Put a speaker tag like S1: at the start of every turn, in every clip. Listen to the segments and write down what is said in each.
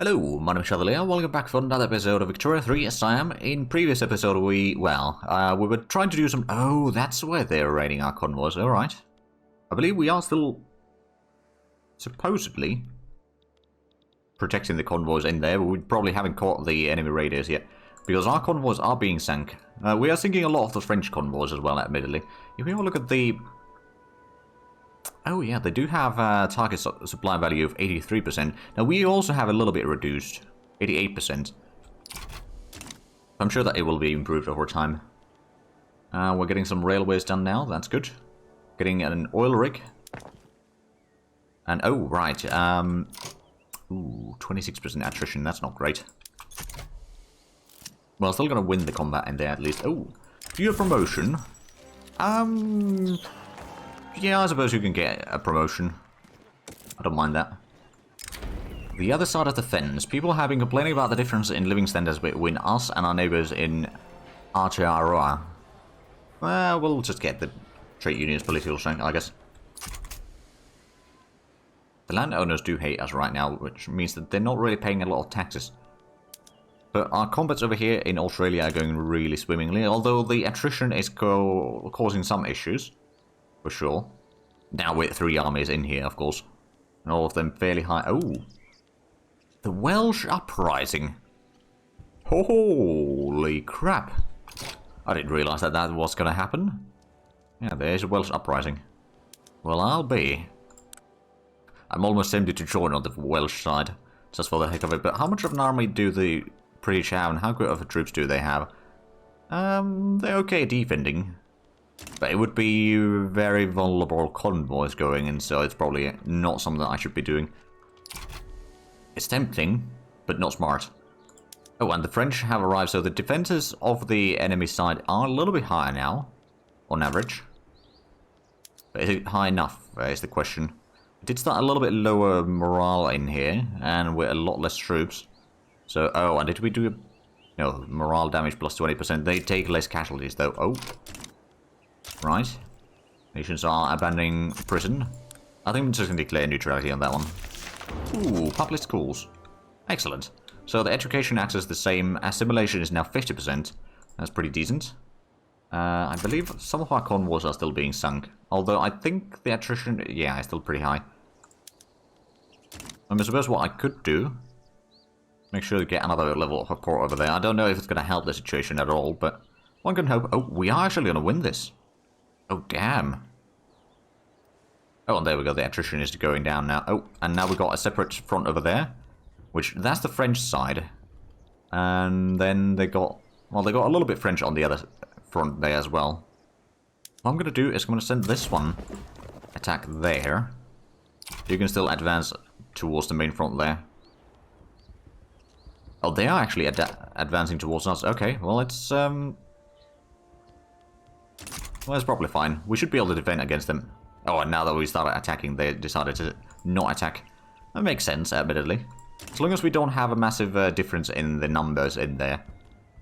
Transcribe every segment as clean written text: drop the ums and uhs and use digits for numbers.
S1: Hello, my name is Chevalier. Welcome back for another episode of Victoria 3 Siam. In previous episode, we were trying to do some... Oh, that's where they're raiding our convoys. Alright. I believe we are still supposedly protecting the convoys in there, but we probably haven't caught the enemy raiders yet, because our convoys are being sunk. We are sinking a lot of the French convoys as well, admittedly. If we have a look at the... Oh yeah, they do have a target supply value of 83%. Now we also have a little bit reduced, 88%. I'm sure that it will be improved over time. We're getting some railways done now, that's good. Getting an oil rig. And oh, right, ooh, 26% attrition, that's not great. Well, still gonna win the combat in there at least. Oh, do you have promotion? Yeah, I suppose you can get a promotion. I don't mind that. The other side of the fence. People have been complaining about the difference in living standards between us and our neighbours in Aotearoa. Well, we'll just get the trade union's political strength, I guess. The landowners do hate us right now, which means that they're not really paying a lot of taxes. But our combats over here in Australia are going really swimmingly, although the attrition is causing some issues. For sure. Now with 3 armies in here, of course. And all of them fairly high. Oh! The Welsh Uprising. Holy crap. I didn't realise that that was going to happen. Yeah, there's a Welsh Uprising. Well, I'm almost tempted to join on the Welsh side. Just for the heck of it. But how much of an army do the British have and how good of troops do they have? They're okay defending. But it would be very vulnerable convoys going in, so it's probably not something that I should be doing. It's tempting, but not smart. Oh, and the French have arrived, so the defenses of the enemy side are a little bit higher now, on average. But is it high enough, is the question. It did start a little bit lower morale in here, and with a lot less troops. So, oh, and did we do... No, morale damage plus 20%. They take less casualties, though. Oh. Right. Nations are abandoning prison. I think we're just going to declare neutrality on that one. Ooh, public schools. Excellent. So the education acts as the same. Assimilation is now 50%. That's pretty decent. I believe some of our convoys are still being sunk. Although I think the attrition, yeah, is still pretty high. I suppose what I could do... Make sure to get another level of support over there. I don't know if it's going to help the situation at all, but one can hope... Oh, we are actually going to win this. Oh, damn. Oh, and there we go. The attrition is going down now. Oh, and now we've got a separate front over there. Which, that's the French side. And then they got... Well, they got a little bit French on the other front there as well. What I'm going to do is I'm going to send this one attack there. You can still advance towards the main front there. Oh, they are actually advancing towards us. Okay, well, it's... Well, that's probably fine. We should be able to defend against them. Oh, and now that we started attacking, they decided to not attack. That makes sense, admittedly. As long as we don't have a massive difference in the numbers in there,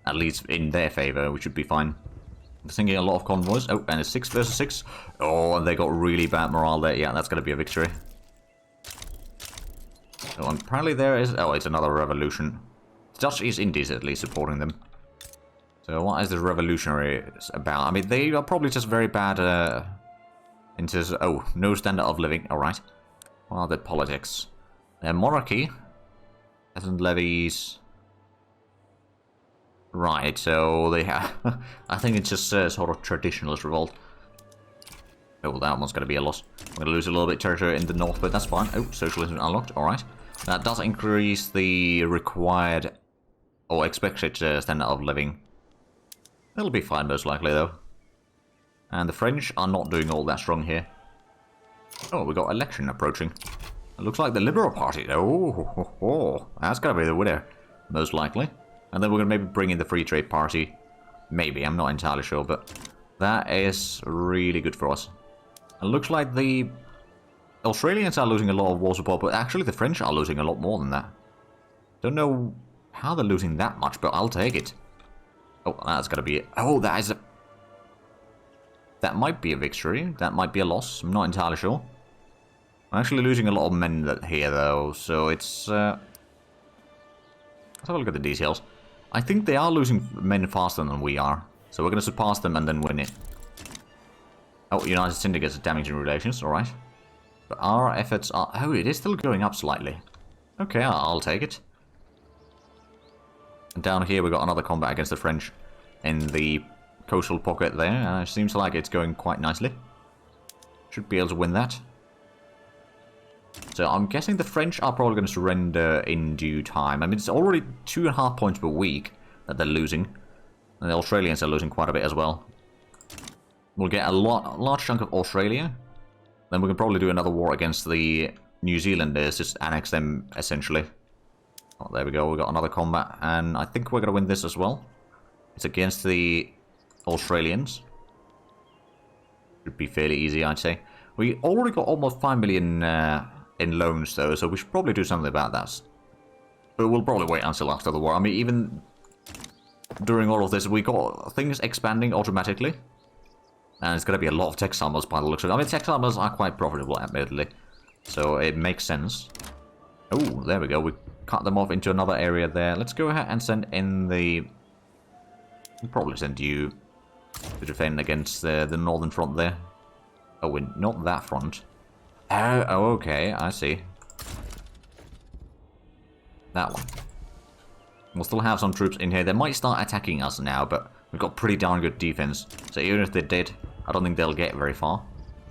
S1: at least in their favor, we should be fine. I'm thinking a lot of convoys. Oh, and it's 6 versus 6. Oh, and they got really bad morale there. Yeah, that's going to be a victory. Oh, and apparently there is... Oh, it's another revolution. The Dutch East Indies at least supporting them. So what is the revolutionaries about? I mean, they are probably just very bad into... Oh, no standard of living. Alright. What are the politics? Their monarchy. Peasant levies. Right, so they have... I think it's just sort of traditionalist revolt. Oh, well, that one's going to be a loss. I'm going to lose a little bit of territory in the north, but that's fine. Oh, socialism unlocked. Alright. That does increase the required... or expected standard of living. It'll be fine, most likely, though. And the French are not doing all that strong here. Oh, we got election approaching. It looks like the Liberal Party. Oh, that's gonna be the winner, most likely. And then we're gonna maybe bring in the Free Trade Party. Maybe, I'm not entirely sure, but that is really good for us. It looks like the Australians are losing a lot of war support, but actually the French are losing a lot more than that. Don't know how they're losing that much, but I'll take it. Oh, that's gonna be it. Oh, that is a... That might be a victory. That might be a loss. I'm not entirely sure. I'm actually losing a lot of men here, though, so it's... Let's have a look at the details. I think they are losing men faster than we are. So we're going to surpass them and then win it. Oh, United Syndicates are damaging relations, alright. But our efforts are... Oh, it is still going up slightly. Okay, I'll take it. And down here we got another combat against the French in the coastal pocket there. Seems like it's going quite nicely. Should be able to win that. So I'm guessing the French are probably going to surrender in due time. I mean, it's already 2.5 points per week that they're losing. And the Australians are losing quite a bit as well. We'll get a large chunk of Australia. Then we can probably do another war against the New Zealanders, just annex them essentially. Oh, there we go, we got another combat, and I think we're going to win this as well. It's against the Australians. Should be fairly easy, I'd say. We already got almost 5 million in loans though, so we should probably do something about that. But we'll probably wait until after the war. I mean, even during all of this, we got things expanding automatically. And it's going to be a lot of textile mills by the looks of it. I mean, textile mills are quite profitable, admittedly. So it makes sense. Oh, there we go. We cut them off into another area there. Let's go ahead and send in the... We'll probably send you to defend against the northern front there. Oh, not that front. Oh, okay. I see. That one. We'll still have some troops in here. They might start attacking us now, but we've got pretty darn good defense. So even if they're dead, I don't think they'll get very far.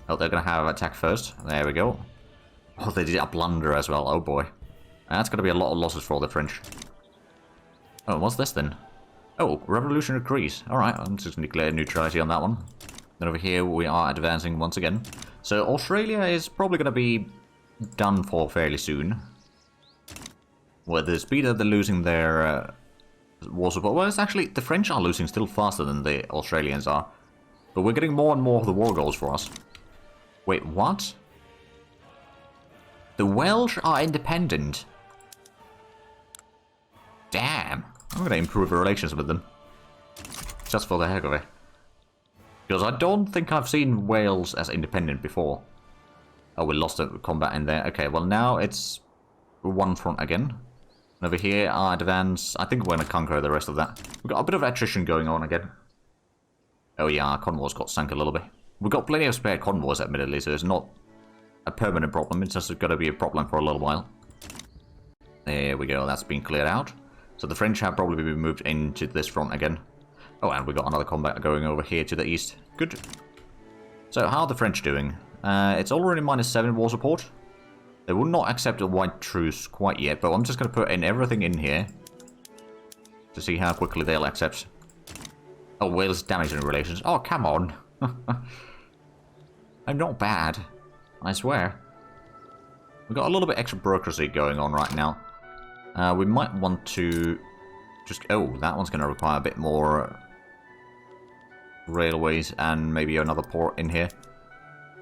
S1: Oh, they're going to have attack first. There we go. Oh, they did a blunder as well. Oh, boy. That's going to be a lot of losses for the French. Oh, what's this then? Oh, revolutionary decrees. Alright, I'm just going to declare neutrality on that one. Then over here, we are advancing once again. So Australia is probably going to be done for fairly soon. Well, the speed that they're losing their war support... Well, it's actually... The French are losing still faster than the Australians are. But we're getting more and more of the war goals for us. Wait, what? The Welsh are independent. Damn. I'm going to improve the relations with them. Just for the heck of it. Because I don't think I've seen Wales as independent before. Oh, we lost a combat in there. Okay, well now it's one front again. And over here, our advance... I think we're going to conquer the rest of that. We've got a bit of attrition going on again. Oh yeah, our convoys got sunk a little bit. We've got plenty of spare convoys, admittedly, so it's not a permanent problem. It's just going to be a problem for a little while. There we go, that's been cleared out. So the French have probably been moved into this front again. Oh, and we got another combat going over here to the east. Good. So, how are the French doing? It's already -7 war support. They will not accept a white truce quite yet, but I'm just going to put in everything in here to see how quickly they'll accept. Oh, Wales damaging relations. Oh, come on. I'm not bad. I swear. We've got a little bit extra bureaucracy going on right now. We might want to just... Oh, that one's going to require a bit more railways and maybe another port in here.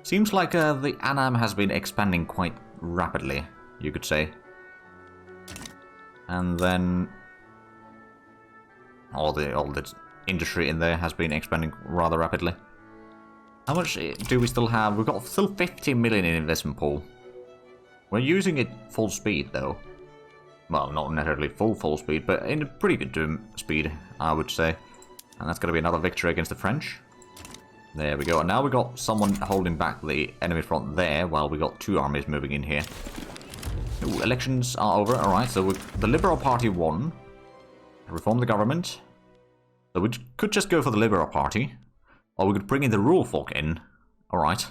S1: Seems like the Annam has been expanding quite rapidly, you could say. And then all the industry in there has been expanding rather rapidly. How much do we still have? We've got still 50 million in investment pool. We're using it full speed though. Well, not necessarily full speed, but in a pretty good speed, I would say. And that's going to be another victory against the French. There we go. And now we got someone holding back the enemy front there, while we got two armies moving in here. Ooh, elections are over. Alright, so the Liberal Party won. Reform the government. So we could just go for the Liberal Party. Or we could bring in the rural folk in. Alright.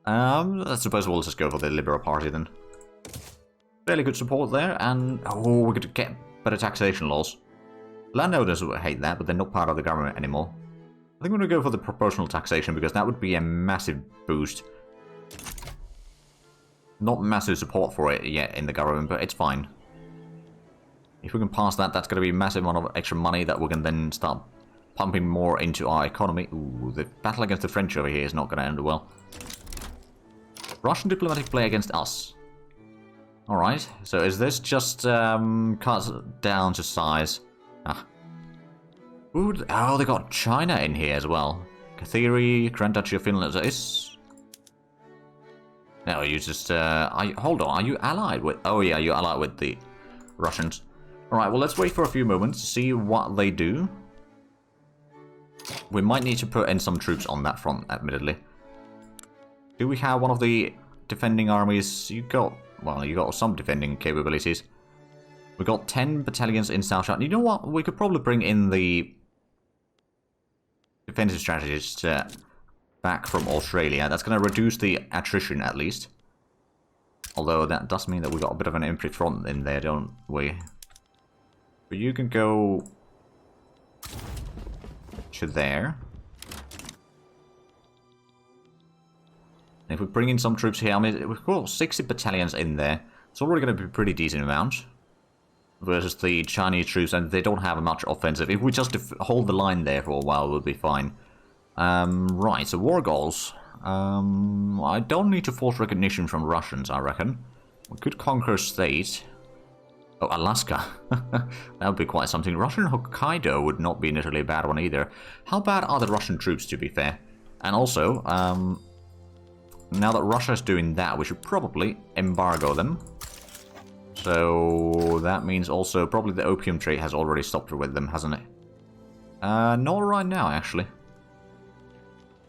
S1: I suppose we'll just go for the Liberal Party then. Fairly good support there, and... Oh, we could get better taxation laws. Landowners would hate that, but they're not part of the government anymore. I think I'm going to go for the proportional taxation, because that would be a massive boost. Not massive support for it yet in the government, but it's fine. If we can pass that, that's going to be a massive amount of extra money that we can then start pumping more into our economy. Ooh, the battle against the French over here is not going to end well. Russian diplomatic play against us. Alright, so is this just cut down to size? Ah. Ooh, oh, they got China in here as well. Katheri, Grand Duchy of Finland. Is... No, you just... hold on, are you allied with... Oh yeah, you're allied with the Russians. Alright, well, let's wait for a few moments to see what they do. We might need to put in some troops on that front, admittedly. Do we have one of the defending armies? You got some defending capabilities. We got 10 battalions in South China. You know what? We could probably bring in the defensive strategists back from Australia. That's going to reduce the attrition, at least. Although that does mean that we got a bit of an empty front in there, don't we? But you can go to there. If we bring in some troops here, I mean, we've got 60 battalions in there. It's already going to be a pretty decent amount. Versus the Chinese troops, and they don't have much offensive. If we just hold the line there for a while, we'll be fine. Right, so war goals. I don't need to force recognition from Russians, I reckon. We could conquer a state. Oh, Alaska. That would be quite something. Russian Hokkaido would not be necessarily a bad one either. How bad are the Russian troops, to be fair? And also, now that Russia's doing that, we should probably embargo them. So that means also probably the opium trade has already stopped with them, hasn't it? Not right now, actually.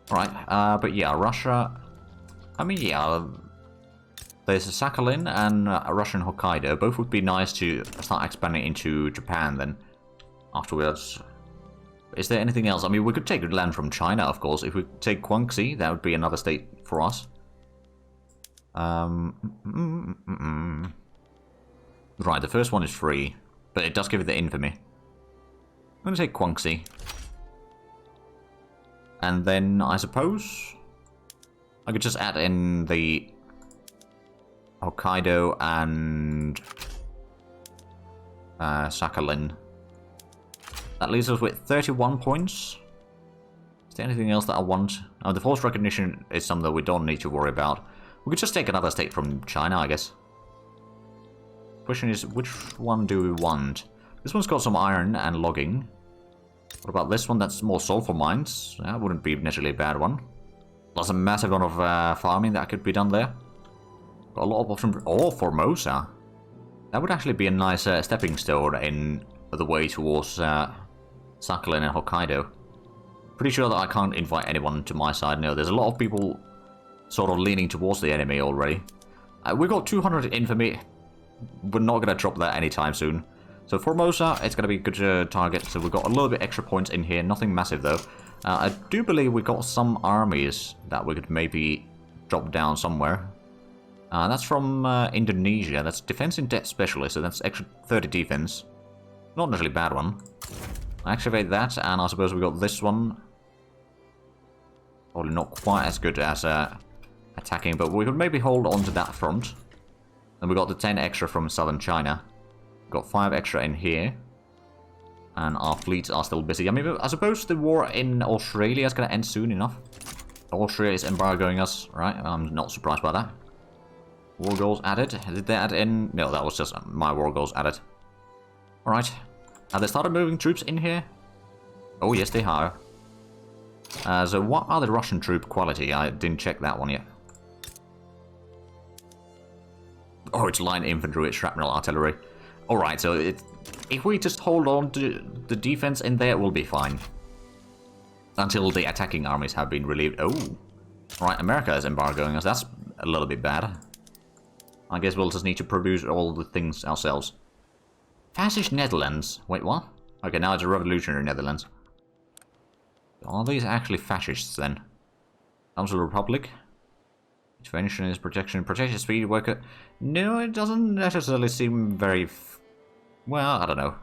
S1: Alright, but yeah, Russia... I mean, yeah, there's a Sakhalin and a Russian Hokkaido. Both would be nice to start expanding into Japan then, afterwards. Is there anything else? I mean, we could take land from China, of course. If we take Guangxi, that would be another state for us. Right, the first one is free, but it does give it the infamy. I'm going to take Guangxi. And then, I suppose, I could just add in the Hokkaido and Sakhalin. That leaves us with 31 points. Is there anything else that I want? Oh, the force recognition is something that we don't need to worry about. We could just take another state from China, I guess. Question is, which one do we want? This one's got some iron and logging. What about this one? That's more sulfur mines. That wouldn't be necessarily a bad one. Plus a massive amount of farming that could be done there. Got a lot of options. Oh, Formosa. That would actually be a nice stepping stone in the way towards Sakhalin and Hokkaido. Pretty sure that I can't invite anyone to my side. No, there's a lot of people sort of leaning towards the enemy already. We've got 200 infamy. We're not going to drop that anytime soon. So Formosa, it's going to be a good target. So we've got a little bit extra points in here. Nothing massive though. I do believe we got some armies that we could maybe drop down somewhere. That's from Indonesia. That's defense in depth specialist. So that's extra 30 defense. Not necessarily a bad one. Activate that, and I suppose we got this one. Probably not quite as good as attacking, but we could maybe hold on to that front. Then we got the 10 extra from southern China. Got 5 extra in here. And our fleets are still busy. I mean, I suppose the war in Australia is going to end soon enough. Austria is embargoing us, right? I'm not surprised by that. War goals added. Did they add in? No, that was just my war goals added. Alright. Have they started moving troops in here? Oh, yes, they have. So what are the Russian troop quality? I didn't check that one yet. Oh, it's line infantry, it's shrapnel artillery. Alright, so if we just hold on to the defense in there, we'll be fine. Until the attacking armies have been relieved. Oh. Alright, America is embargoing us. That's a little bit bad. I guess we'll just need to produce all the things ourselves. Fascist Netherlands. Wait, what? Okay, now it's a revolutionary Netherlands. Are these actually fascists then? Council Republic? Intervention is protection. Protect speed worker. No, it doesn't necessarily seem very... well, I don't know.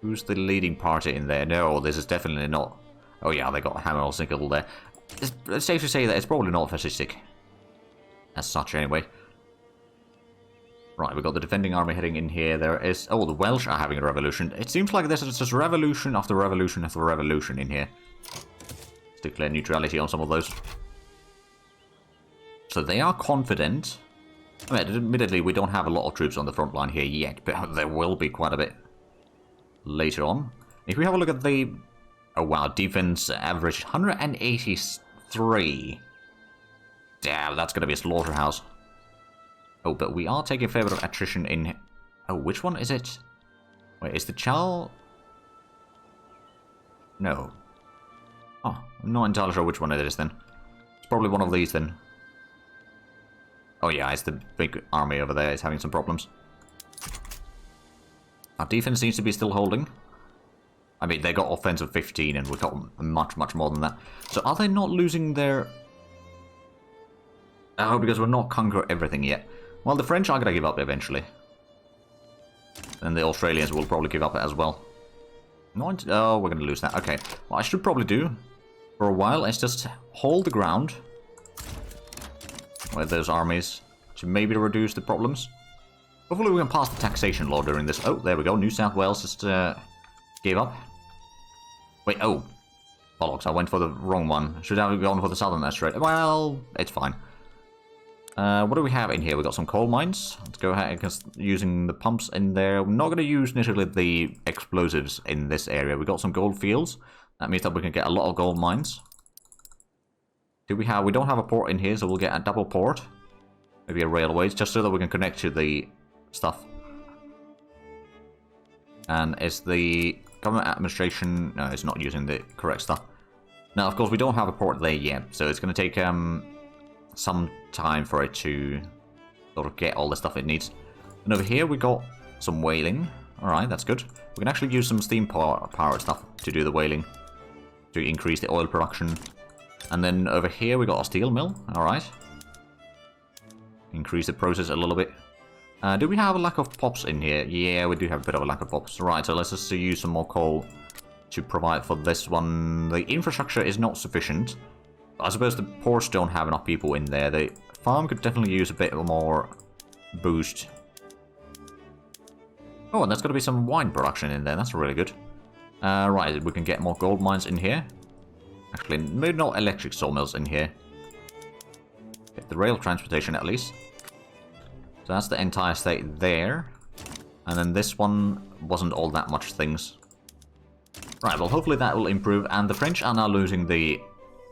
S1: Who's the leading party in there? No, this is definitely not... oh yeah, they got Hammer Sickle there. It's safe to say that it's probably not fascistic. As such, anyway. Right, we've got the defending army heading in here. There is... oh, the Welsh are having a revolution. It seems like there's just revolution after revolution after revolution in here. Let's declare neutrality on some of those. So they are confident. I mean, admittedly, we don't have a lot of troops on the front line here yet, but there will be quite a bit later on. If we have a look at the... oh wow, defense average 183. Damn, that's going to be a slaughterhouse. Oh, but we are taking a fair bit of attrition in... oh, which one is it? Wait, is the Chal... No. Oh, I'm not entirely sure which one it is then. It's probably one of these then. Oh yeah, it's the big army over there. It's having some problems. Our defense seems to be still holding. I mean, they got offensive 15 and we got much, much more than that. So are they not losing their... Oh, because we're not conquering everything yet. Well, the French are going to give up eventually. And the Australians will probably give up as well. Oh, we're going to lose that. Okay. What I should probably do for a while is just hold the ground with those armies to maybe reduce the problems. Hopefully we can pass the taxation law during this. Oh, there we go. New South Wales just gave up. Wait, oh. Bollocks, I went for the wrong one. Should I have gone for the Southern Australia? Well, it's fine. What do we have in here? We got some coal mines. Let's go ahead and using the pumps in there. We're not going to use necessarily the explosives in this area. We got some gold fields. That means that we can get a lot of gold mines. Do we have? We don't have a port in here, so we'll get a double port. Maybe a railways, just so that we can connect to the stuff. And is the government administration... No, it's not using the correct stuff. Now, of course, we don't have a port there yet, so it's going to take some time for it to sort of get all the stuff it needs. And over here we got some whaling. Alright, that's good. We can actually use some steam powered stuff to do the whaling, to increase the oil production. And then over here we got a steel mill. Alright. Increase the process a little bit. Do we have a lack of pops in here? Yeah, we do have a bit of a lack of pops. Right, so let's just use some more coal to provide for this one. The infrastructure is not sufficient. I suppose the ports don't have enough people in there. The farm could definitely use a bit more boost. Oh, and there's got to be some wine production in there. That's really good. Right, we can get more gold mines in here. Actually, maybe not electric sawmills in here. Get the rail transportation at least. So that's the entire state there. And then this one wasn't all that much things. Right, well hopefully that will improve. And the French are now losing the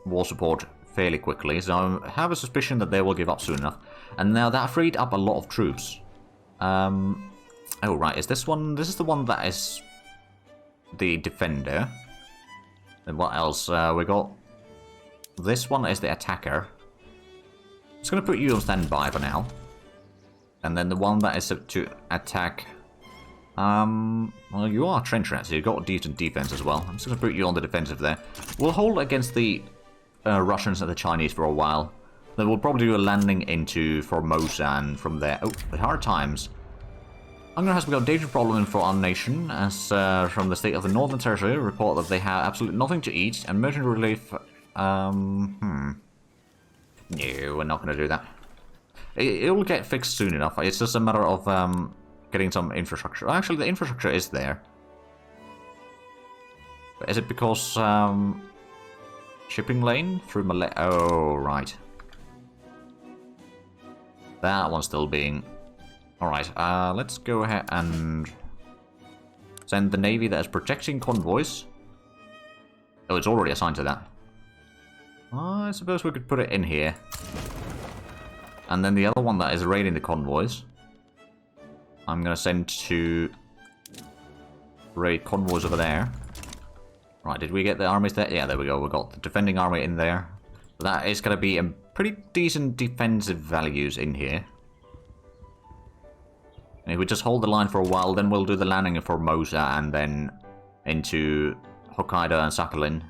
S1: war support fairly quickly, so I have a suspicion that they will give up soon enough. And now that freed up a lot of troops. Oh right, is this one? This is the one that is the defender. Then what else? We got this one is the attacker. Just gonna put you on standby for now. And then the one that is to attack. Well, you are trench rats, so you've got a decent defense as well. I'm just gonna put you on the defensive there. We'll hold against the Russians and the Chinese for a while. Then we'll probably do a landing into Formosa and from there. Oh, the hard times. Hungary has become a dangerous problem for our nation, as from the state of the Northern Territory report that they have absolutely nothing to eat, and emergency relief... No, we're not going to do that. It will get fixed soon enough. It's just a matter of getting some infrastructure. Actually, the infrastructure is there. But is it because... shipping lane through Malay... Oh, right. That one's still being... Alright, let's go ahead and send the navy that is protecting convoys. Oh, it's already assigned to that. I suppose we could put it in here. And then the other one that is raiding the convoys, I'm going to send to raid convoys over there. Right, did we get the armies there? Yeah, there we go. We got the defending army in there. That is going to be a pretty decent defensive values in here. And if we just hold the line for a while, then we'll do the landing in Formosa and then into Hokkaido and Sakhalin.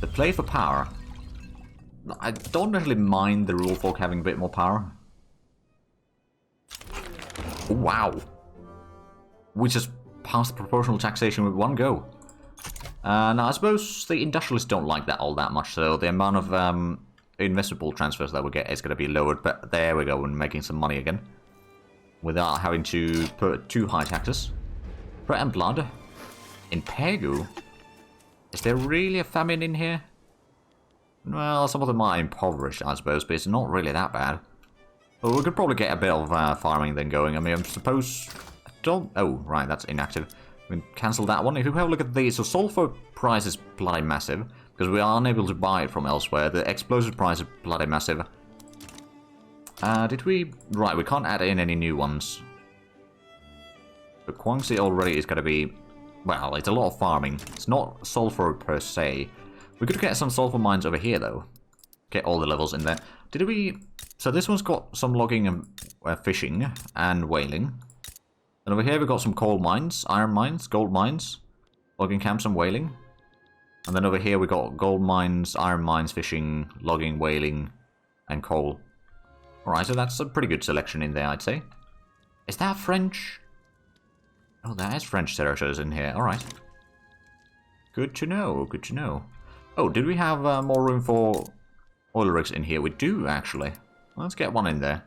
S1: The play for power. I don't really mind the rule folk having a bit more power. Wow. We just passed the proportional taxation with one go. Now, I suppose the industrialists don't like that all that much, so the amount of investable transfers that we get is going to be lowered. But there we go, we're making some money again. Without having to put too high taxes. Bread and blood. In Pegu? Is there really a famine in here? Well, some of them are impoverished, I suppose, but it's not really that bad. Well, we could probably get a bit of farming then going. I mean, I suppose... Don't... Oh, right, that's inactive. We can cancel that one. If you have a look at these, so sulfur price is bloody massive, because we are unable to buy it from elsewhere. The explosive price is bloody massive. Did we... Right, we can't add in any new ones. But Guangxi already is going to be... Well, it's a lot of farming. It's not sulfur per se. We could get some sulfur mines over here, though. Get all the levels in there. Did we... So this one's got some logging and fishing and whaling. And over here we've got some coal mines, iron mines, gold mines, logging camps and whaling. And then over here we got gold mines, iron mines, fishing, logging, whaling, and coal. Alright, so that's a pretty good selection in there, I'd say. Is that French? Oh, there is French territories in here. Alright. Good to know, good to know. Oh, did we have more room for oil rigs in here? We do, actually. Let's get one in there.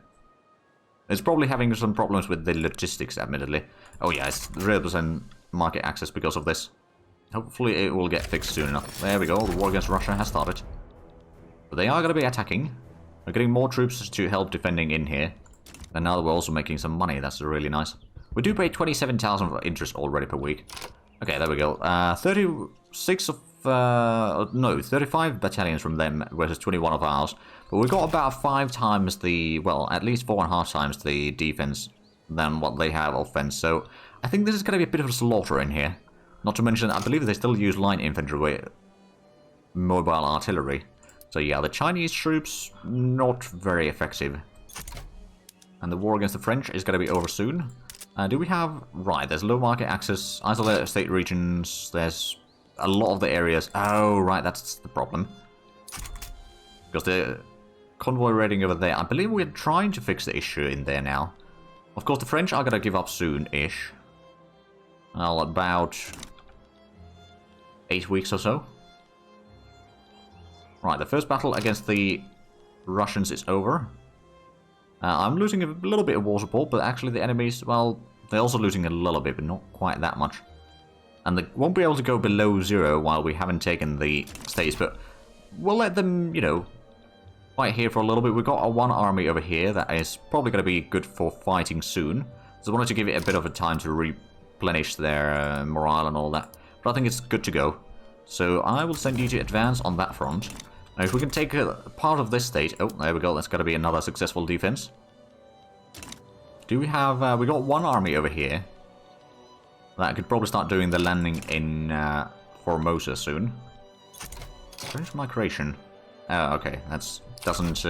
S1: It's probably having some problems with the logistics, admittedly. Oh yeah, it's 0% market access because of this. Hopefully it will get fixed soon enough. There we go, the war against Russia has started. But they are going to be attacking. We're getting more troops to help defending in here. And now we're also making some money, that's really nice. We do pay 27,000 for interest already per week. Okay, there we go. 36 of... no, 35 battalions from them versus 21 of ours. But we got about 5 times the... Well, at least 4.5 times the defense than what they have offense. So, I think this is going to be a bit of a slaughter in here. Not to mention, I believe they still use line infantry with mobile artillery. So yeah, the Chinese troops, not very effective. And the war against the French is going to be over soon. Do we have... Right, there's low market access, isolated state regions, there's a lot of the areas... Oh, right, that's the problem. Because the convoy raiding over there, I believe we're trying to fix the issue in there now. Of course, the French are going to give up soon-ish. Well, about 8 weeks or so. Right, the first battle against the Russians is over. I'm losing a little bit of war support, but actually the enemies, well, they're also losing a little bit, but not quite that much. And they won't be able to go below 0 while we haven't taken the states, but we'll let them, you know, fight here for a little bit. We've got one army over here that is probably going to be good for fighting soon. So I wanted to give it a bit of a time to replenish their morale and all that. But I think it's good to go. So I will send you to advance on that front. Now if we can take a part of this state... Oh, there we go. That's got to be another successful defense. Do we have... we got one army over here. That could probably start doing the landing in Formosa soon. French migration. Okay, that doesn't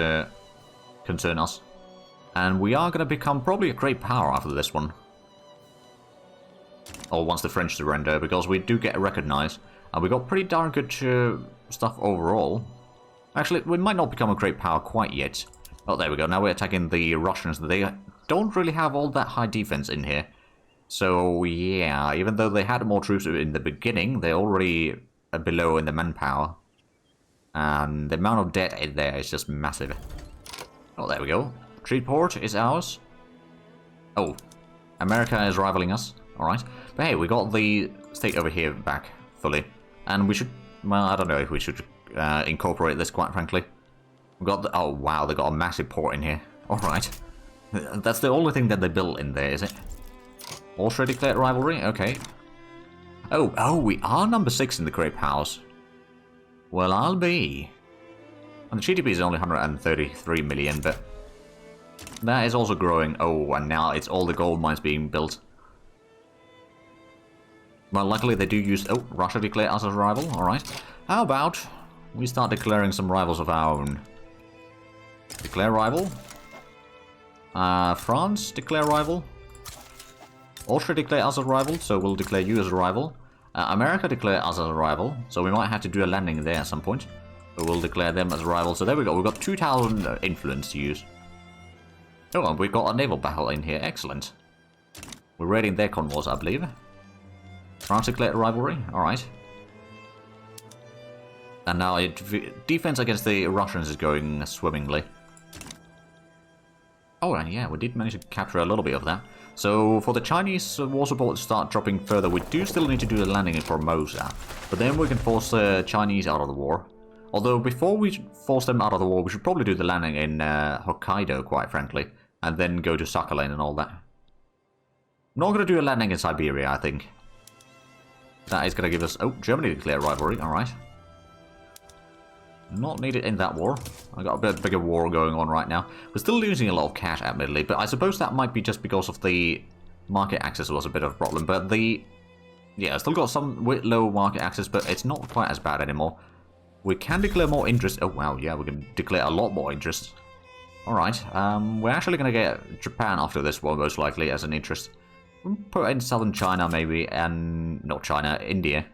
S1: concern us. And we are going to become probably a great power after this one. Or once the French surrender, because we do get recognized. And we got pretty darn good stuff overall. Actually, we might not become a great power quite yet. Oh, there we go. Now we're attacking the Russians. They don't really have all that high defense in here. So, yeah, even though they had more troops in the beginning, they're already below in the manpower. And the amount of debt in there is just massive. Oh, there we go. Treatport is ours. Oh, America is rivaling us. Alright. But hey, we got the state over here back fully. And we should... Well, I don't know if we should incorporate this, quite frankly. We got the... Oh, wow, they got a massive port in here. Alright. That's the only thing that they built in there, is it? Austria declared rivalry? Okay. Oh, we are number 6 in the Great Powers. Well, I'll be. And the GDP is only 133 million, but that is also growing. Oh, and now it's all the gold mines being built. Well, luckily they do use... Oh, Russia declared us as a rival. Alright. How about we start declaring some rivals of our own? Declare rival. France, declare rival. Austria declare us as a rival, so we'll declare you as a rival. America declare us as a rival, so we might have to do a landing there at some point. But we'll declare them as a rival. So there we go, we've got 2,000 influence to use. Oh, and we've got a naval battle in here, excellent. We're raiding their convoys, I believe. France declared rivalry, alright. And now defense against the Russians is going swimmingly. Oh, and yeah, we did manage to capture a little bit of that. So, for the Chinese war support to start dropping further, we do still need to do a landing in Formosa. But then we can force the Chinese out of the war. Although, before we force them out of the war, we should probably do the landing in Hokkaido, quite frankly. And then go to Sakhalin and all that. I'm not going to do a landing in Siberia, I think. That is going to give us... Oh, Germany declared rivalry, alright. Not needed in that war. I got a bit bigger war going on right now. We're still losing a lot of cash, admittedly, but I suppose that might be just because of the market access was a bit of a problem, but yeah, still got some low market access, but it's not quite as bad anymore. We can declare more interest. Oh, wow, yeah, we can declare a lot more interest. Alright, we're actually going to get Japan after this one, most likely, as an interest. We'll put in southern China, maybe, and... not China, India.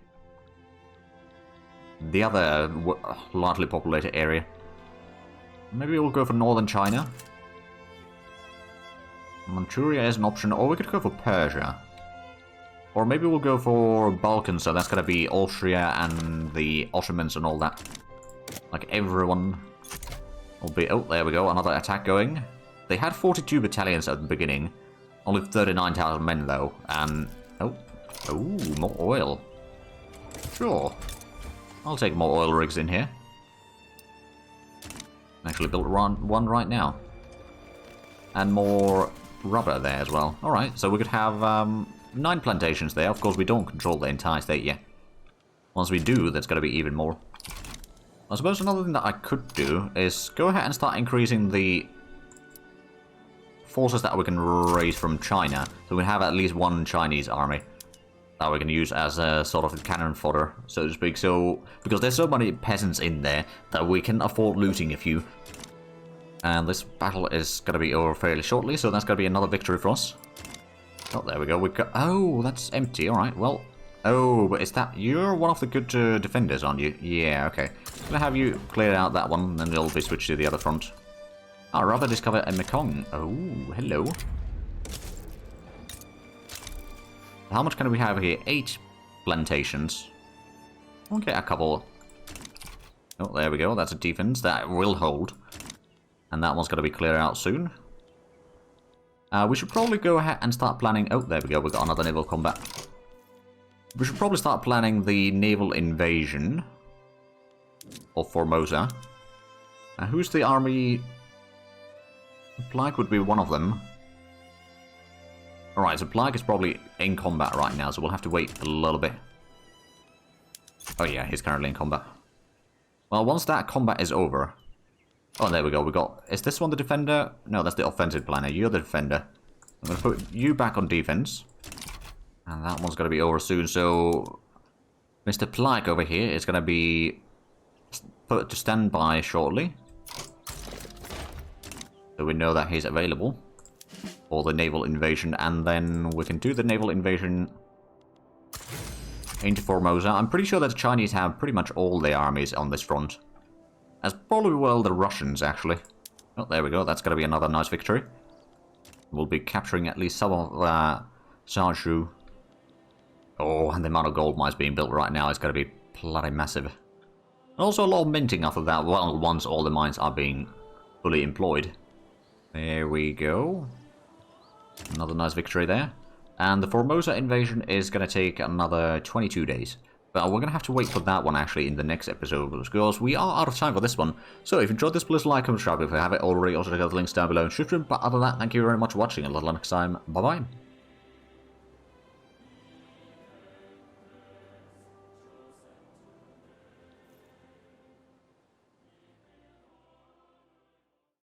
S1: The other largely populated area. Maybe we'll go for northern China. Manchuria is an option, or we could go for Persia. Or maybe we'll go for Balkans, so that's going to be Austria and the Ottomans and all that. Like, everyone will be... oh, there we go, another attack going. They had 42 battalions at the beginning. Only 39,000 men, though. And... oh, more oil. Sure. I'll take more oil rigs in here. Actually built one right now. And more rubber there as well. Alright, so we could have 9 plantations there. Of course, we don't control the entire state yet. Once we do, that's going to be even more. I suppose another thing that I could do is go ahead and start increasing the forces that we can raise from China. So we have at least one Chinese army that we can use as a sort of cannon fodder, so to speak. So, because there's so many peasants in there that we can afford looting a few. And this battle is going to be over fairly shortly, so that's going to be another victory for us. Oh, there we go. We've got... oh, that's empty. Alright, well... oh, but is that... you're one of the good defenders, aren't you? Yeah, okay. I'm going to have you clear out that one, and then it'll be switched to the other front. Oh, rather discover a Mekong. Oh, hello. How much can we have here? 8 plantations. Okay, a couple. Oh, there we go. That's a defense that will hold. And that one's going to be cleared out soon. We should probably go ahead and start planning... oh, there we go. We've got another naval combat. We should probably start planning the naval invasion of Formosa. Who's the army? Plague would be one of them. Alright, so Plague is probably in combat right now, so we'll have to wait a little bit. Oh yeah, he's currently in combat. Well, once that combat is over... oh, there we go, we got... is this one the defender? No, that's the offensive planner. You're the defender. I'm going to put you back on defense. And that one's going to be over soon, so... Mr. Plague over here is going to be put to standby shortly. So we know that he's available for the naval invasion, and then we can do the naval invasion into Formosa. I'm pretty sure that the Chinese have pretty much all their armies on this front. As probably well the Russians, actually. Oh, there we go. That's going to be another nice victory. We'll be capturing at least some of Shanxu. Oh, and the amount of gold mines being built right now is going to be bloody massive. And also a lot of minting after that, well, once all the mines are being fully employed. There we go. Another nice victory there. And the Formosa invasion is going to take another 22 days. But we're going to have to wait for that one actually in the next episode, because we are out of time for this one. So if you enjoyed this, please like, comment, subscribe if you haven't already. Also check out the links down below in the description. But other than that, thank you very much for watching, and until next time, bye bye.